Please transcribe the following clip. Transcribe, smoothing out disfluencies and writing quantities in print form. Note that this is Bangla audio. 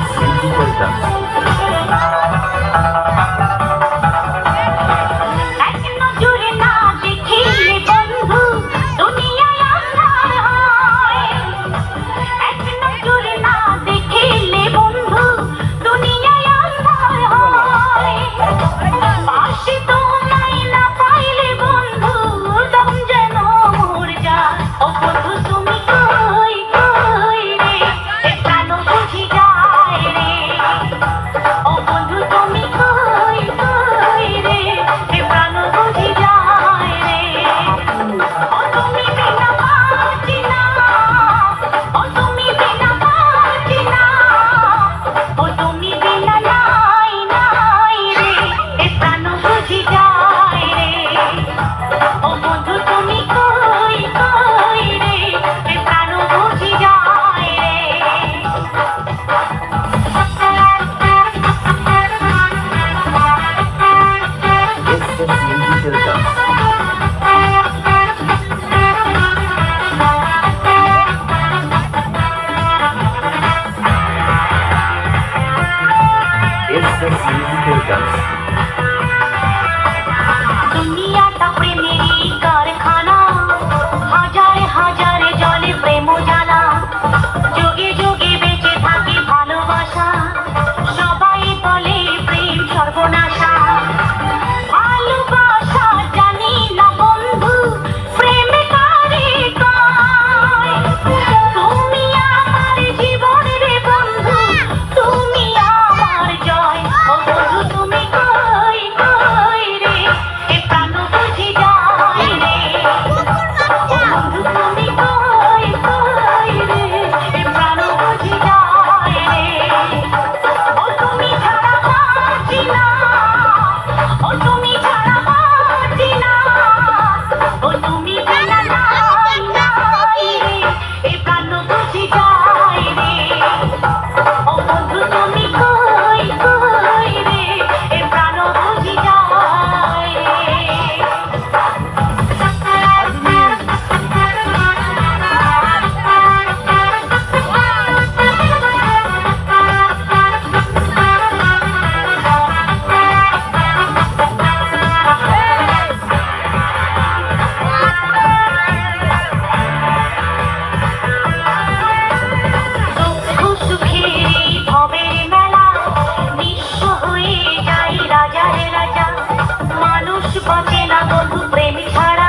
Musical Dance. Musical Dance. দুনিয়াটা প্রেমেরই কারখানা, হাজারে হাজারে জলে প্রেম জ্বালা, যোগে যোগে বেঁচে থাকে ভালোবাসা, সবাই বলে প্রেম সর্বনাশা। ভালোবাসা জানি না বন্ধু, প্রেমে কারে কয়, তুমি আমার জীবন রে বন্ধু, তুমি আমার জয়। ও বন্ধু তুমি কই কই রে, এ প্রাণ বুঝি যায় রে। ও বন্ধু তুমি কই কই রে, এ প্রাণ বুঝি যায় রে। ও তুমি ছাড়া বাঁচি না, ও তুমি ছাড়া বাঁচি না, ও তুমি বিনা নাই নাই রে, এ প্রাণ বুঝি যায় রে। ও বন্ধু তুমি কই কই রে, এ প্রাণ বুঝি যায় রে। দুঃখ সুখের এই ভবের মেলা, নিঃস্ব হয়ে যায় রাজার রাজা, মানুষ বাঁচে না বন্ধু প্রেম ছাড়া।